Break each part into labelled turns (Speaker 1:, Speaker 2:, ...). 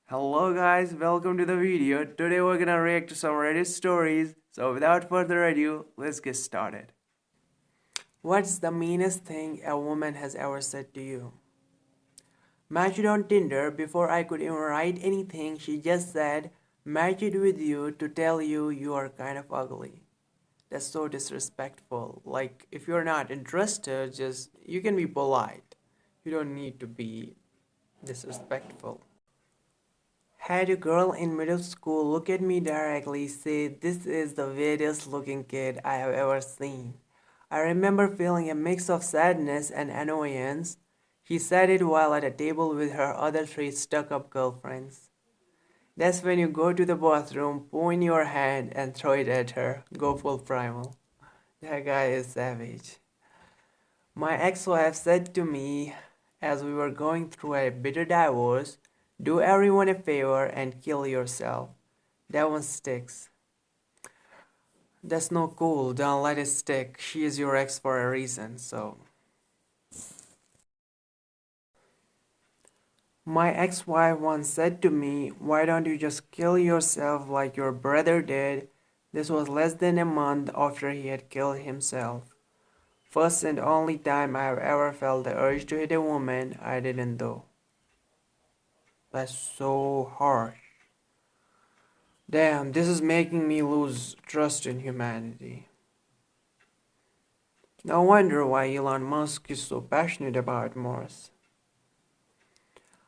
Speaker 1: Hello guys, welcome to the video. Today we're gonna react to some Reddit stories. So without further ado, let's get started. What's the meanest thing a woman has ever said to you? Matched on Tinder. Before I could even write anything, she just said, matched with you to tell you you are kind of ugly. That's so disrespectful. Like, if you're not interested, just you can be polite. You don't need to be disrespectful. Had a girl in middle school look at me directly, say, "This is the weirdest looking kid I have ever seen." I remember feeling a mix of sadness and annoyance. She said it while at a table with her other three stuck up girlfriends. That's when you go to the bathroom, point your hand, and throw it at her. Go full primal. That guy is savage. My ex wife said to me as we were going through a bitter divorce, "Do everyone a favor and kill yourself." That one sticks. That's no cool. Don't let it stick. She is your ex for a reason, so. My ex wife once said to me, "Why don't you just kill yourself like your brother did?" This was less than a month after he had killed himself. First and only time I have ever felt the urge to hit a woman I didn't though. That's so harsh. Damn, this is making me lose trust in humanity. No wonder why Elon Musk is so passionate about Mars.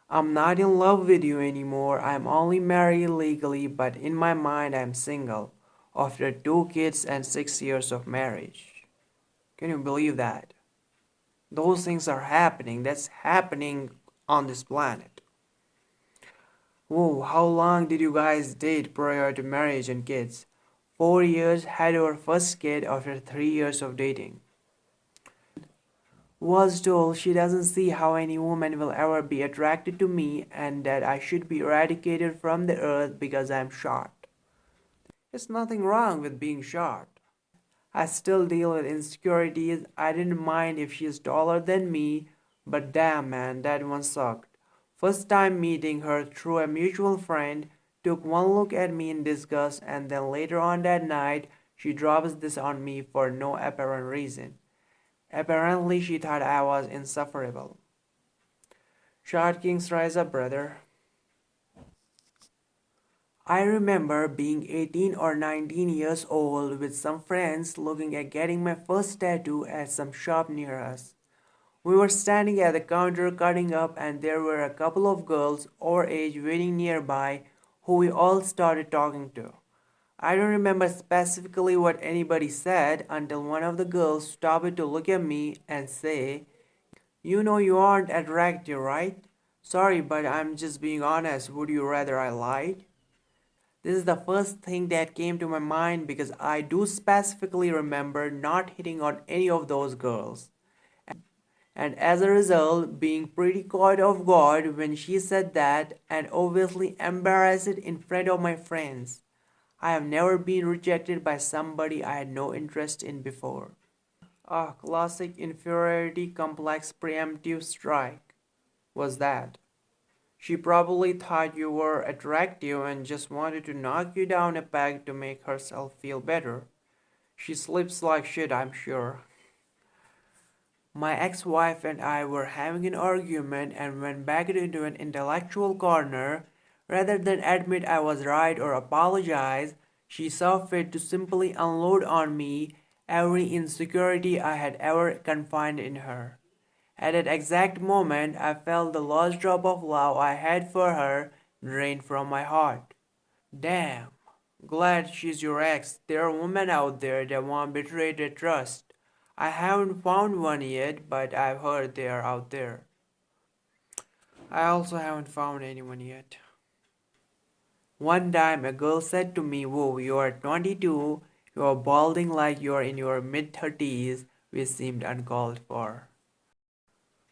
Speaker 1: I'm not in love with you anymore. I'm only married legally, but in my mind, I'm single. After 2 kids and 6 years of marriage. Can you believe that? Those things are happening. That's happening on this planet. Whoa, how long did you guys date prior to marriage and kids? 4 years, had our first kid after 3 years of dating. Was told she doesn't see how any woman will ever be attracted to me and that I should be eradicated from the earth because I'm short. There's nothing wrong with being short. I still deal with insecurities. I didn't mind if she's taller than me, but damn man, that one sucked. First time meeting her through a mutual friend, took one look at me in disgust, and then later on that night, she drops this on me for no apparent reason. Apparently, she thought I was insufferable. Short Kings rise up, brother. I remember being 18 or 19 years old with some friends looking at getting my first tattoo at some shop near us. We were standing at the counter cutting up, and there were a couple of girls our age waiting nearby who we all started talking to. I don't remember specifically what anybody said until one of the girls stopped to look at me and say, "You know you aren't attractive, right? Sorry, but I'm just being honest. Would you rather I lied?" This is the first thing that came to my mind because I do specifically remember not hitting on any of those girls. And as a result, being pretty caught off guard when she said that and obviously embarrassed in front of my friends. I have never been rejected by somebody I had no interest in before. Ah, classic inferiority complex preemptive strike was that. She probably thought you were attractive and just wanted to knock you down a peg to make herself feel better. She sleeps like shit, I'm sure. My ex wife and I were having an argument and went back into an intellectual corner. Rather than admit I was right or apologize, she saw fit to simply unload on me every insecurity I had ever confined in her. At that exact moment, I felt the last drop of love I had for her drain from my heart. Damn. Glad she's your ex. There are women out there that won't betray their trust. I haven't found one yet, but I've heard they are out there. I also haven't found anyone yet. One time a girl said to me, "Whoa, you are 22, you are balding like you are in your mid 30s, which seemed uncalled for."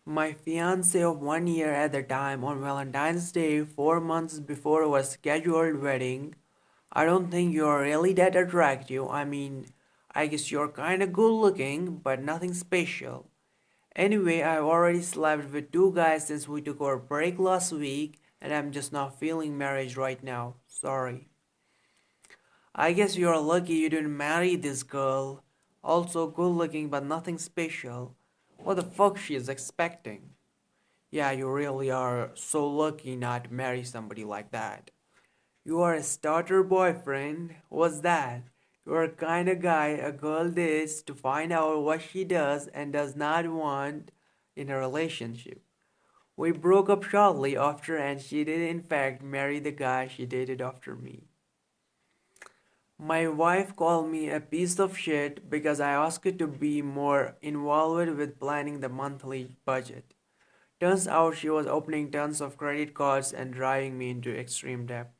Speaker 1: My fiance of 1 year at the time on Valentine's Day, 4 months before our scheduled wedding, "I don't think you're really that attractive. I mean, I guess you're kinda good looking, but nothing special. Anyway, I've already slept with 2 guys since we took our break last week, and I'm just not feeling marriage right now. Sorry. I guess you're lucky you didn't marry this girl. Also good looking but nothing special. What the fuck she is expecting? Yeah, you really are so lucky not to marry somebody like that. You are a starter boyfriend? What's that? You're a kind of guy a girl dates to find out what she does and does not want in a relationship. We broke up shortly after, and she did in fact marry the guy she dated after me. My wife called me a piece of shit because I asked her to be more involved with planning the monthly budget. Turns out she was opening tons of credit cards and driving me into extreme debt.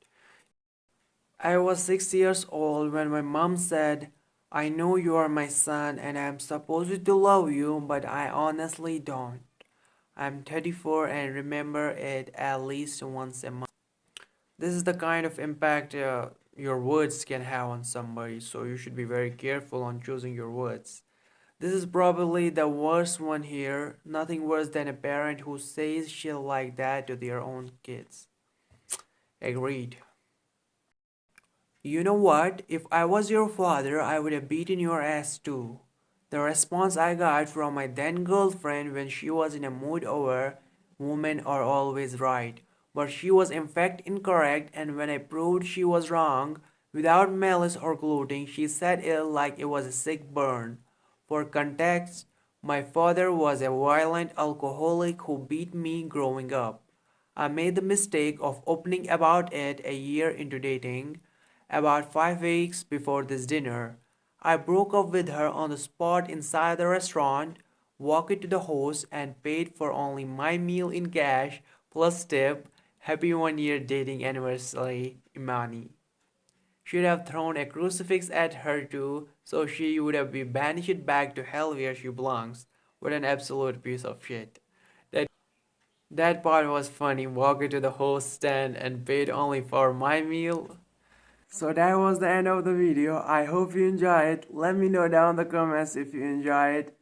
Speaker 1: I was 6 years old when my mom said, I know you are my son and I'm supposed to love you, but I honestly don't. I'm 34 and remember it at least once a month. This is the kind of impact your words can have on somebody, so you should be very careful on choosing your words. This is probably the worst one here. Nothing worse than a parent who says shit like that to their own kids. Agreed. You know what? If I was your father, I would have beaten your ass too. The response I got from my then girlfriend when she was in a mood over women are always right, but she was in fact incorrect, and when I proved she was wrong, without malice or gloating, she said it like it was a sick burn. For context, my father was a violent alcoholic who beat me growing up. I made the mistake of opening about it a year into dating, about 5 weeks before this dinner. I broke up with her on the spot inside the restaurant, walked to the host, and paid for only my meal in cash plus tip. Happy 1 year dating anniversary, Imani. Should have thrown a crucifix at her too, so she would have been banished back to hell where she belongs. What an absolute piece of shit. That part was funny, walking to the host stand and paid only for my meal. So that was the end of the video. I hope you enjoy it. Let me know down in the comments if you enjoy it.